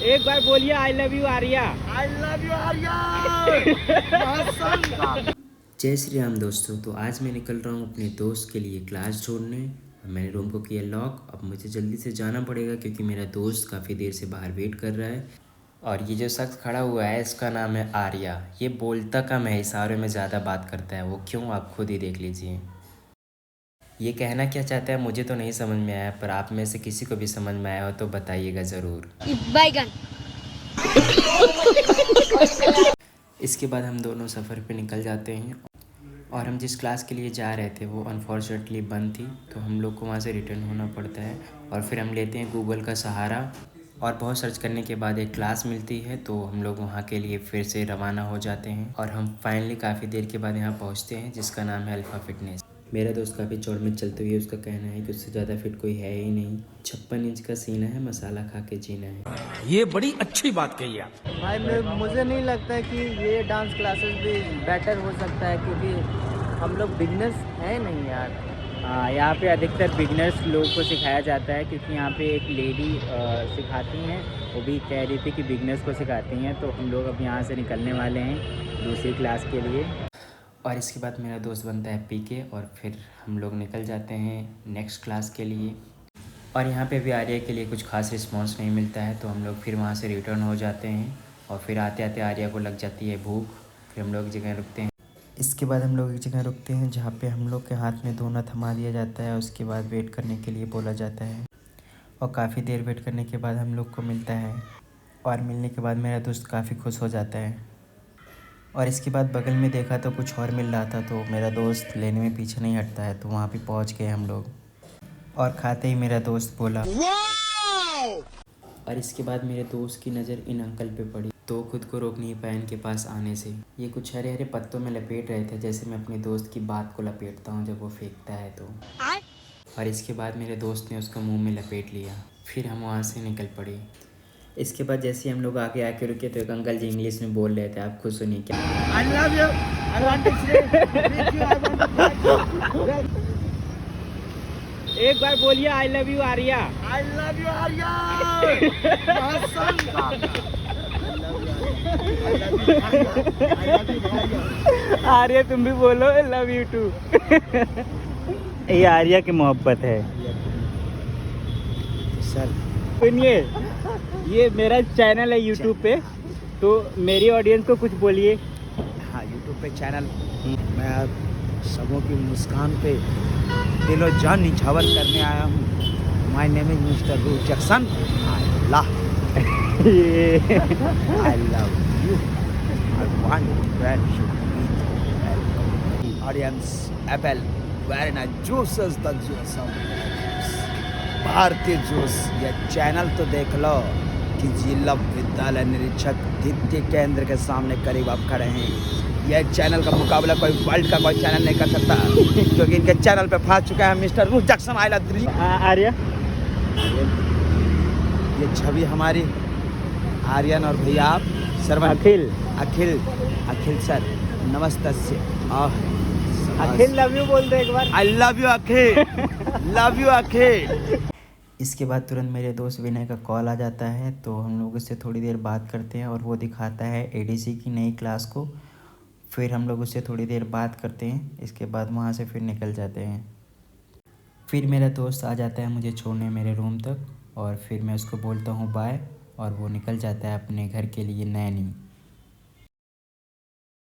एक बार बोलिए I love you Arya. I love you Arya. जय श्री राम दोस्तों। तो आज मैं निकल रहा हूँ अपने दोस्त के लिए क्लास छोड़ने। मैंने रूम को किया लॉक। अब मुझे जल्दी से जाना पड़ेगा क्योंकि मेरा दोस्त काफ़ी देर से बाहर वेट कर रहा है। और ये जो शख्स खड़ा हुआ है इसका नाम है आर्या। ये बोलता कम है, इशारों में ज़्यादा बात करता है। वो क्यों, आप खुद ही देख लीजिए। ये कहना क्या चाहता है मुझे तो नहीं समझ में आया, पर आप में से किसी को भी समझ में आया हो तो बताइएगा ज़रूर। बैगन। इसके बाद हम दोनों सफ़र पे निकल जाते हैं और हम जिस क्लास के लिए जा रहे थे वो अनफॉर्चुनेटली बंद थी, तो हम लोग को वहाँ से रिटर्न होना पड़ता है। और फिर हम लेते हैं गूगल का सहारा और बहुत सर्च करने के बाद एक क्लास मिलती है, तो हम लोग वहाँ के लिए फिर से रवाना हो जाते हैं। और हम फाइनली काफ़ी देर के बाद यहाँ पहुँचते हैं जिसका नाम है अल्फ़ा फिटनेस। मेरा दोस्त काफ़ी चौड़ में चलते हुए उसका कहना है कि उससे ज़्यादा फिट कोई है ही नहीं। 56 इंच का सीना है, मसाला खा के जीना है। ये बड़ी अच्छी बात कही आप। भाई मुझे नहीं लगता कि ये डांस क्लासेस भी बेटर हो सकता है, क्योंकि हम लोग बिगनर्स हैं नहीं यार। हाँ, यहाँ पे अधिकतर बिगनर्स लोग को सिखाया जाता है, क्योंकि यहाँ पे एक लेडी सिखाती हैं, वो भी कह रही थी कि बिगनर्स को सिखाती हैं। तो हम लोग अब यहाँ से निकलने वाले हैं दूसरी क्लास के लिए। और इसके बाद मेरा दोस्त बनता है पीके और फिर हम लोग निकल जाते हैं नेक्स्ट क्लास के लिए। और यहाँ पे भी आर्या के लिए कुछ खास रिस्पांस नहीं मिलता है, तो हम लोग फिर वहाँ से रिटर्न हो जाते हैं। और फिर आते आते आर्या को लग जाती है भूख। फिर हम लोग एक जगह रुकते हैं। इसके बाद हम लोग एक जगह रुकते हैं जहाँ पे हम लोग के हाथ में दोना थमा दिया जाता है। उसके बाद वेट करने के लिए बोला जाता है और काफ़ी देर वेट करने के बाद हम लोग को मिलता है। और मिलने के बाद मेरा दोस्त काफ़ी खुश हो जाता है। और इसके बाद बगल में देखा तो कुछ और मिल रहा था, तो मेरा दोस्त लेने में पीछे नहीं हटता है। तो वहाँ पे पहुँच गए हम लोग और खाते ही मेरा दोस्त बोला और इसके बाद मेरे दोस्त की नज़र इन अंकल पे पड़ी, तो खुद को रोक नहीं पाया इनके पास आने से। ये कुछ हरे हरे पत्तों में लपेट रहे थे, जैसे मैं अपने दोस्त की बात को लपेटता हूँ जब वो फेंकता है तो। और इसके बाद मेरे दोस्त ने उसका मुंह में लपेट लिया। फिर हम वहाँ से निकल पड़े। इसके बाद जैसे हम लोग आगे आके रुके तो एक अंकल जी इंग्लिश में बोल रहे थे, आप खुद सुनिए क्या। I love you. I want to say एक बार बोलिए I love you Arya. I love you Arya. Arya तुम भी बोलो लव यू टू। ये आर्या की मोहब्बत है। सर सुनिए, ये मेरा चैनल है यूट्यूब पे, तो मेरी ऑडियंस को कुछ बोलिए। हाँ, यूट्यूब पे चैनल मैं आप सबों की मुस्कान पे दिलो जान निछावर करने आया हूँ। My name is mister Roop Jackson. I love you. I want to audience apple very nice juices the juice भारतीय जूस। ये चैनल तो देख लो कि जिला विद्यालय निरीक्षक द्वितीय केंद्र के सामने करीब आप खड़े हैं। यह चैनल का मुकाबला कोई वर्ल्ड का कोई चैनल नहीं कर सकता, क्योंकि इनके चैनल पे फंस चुका है mister Roop Jackson. I love you Arya. ये छवि हमारी आर्यन और भैया आप सर्वन अखिल। अखिल अखिल सर नमस्ते। अखिल लव यू बोल दो एक बार। I love you Akhil. Love you Akhil. इसके बाद तुरंत मेरे दोस्त विनय का कॉल आ जाता है, तो हम लोग उससे थोड़ी देर बात करते हैं और वो दिखाता है एडीसी की नई क्लास को। फिर हम लोग उससे थोड़ी देर बात करते हैं। इसके बाद वहाँ से फिर निकल जाते हैं। फिर मेरा दोस्त आ जाता है मुझे छोड़ने मेरे रूम तक, और फिर मैं उसको बोलता हूँ बाय और वो निकल जाता है अपने घर के लिए नैनी।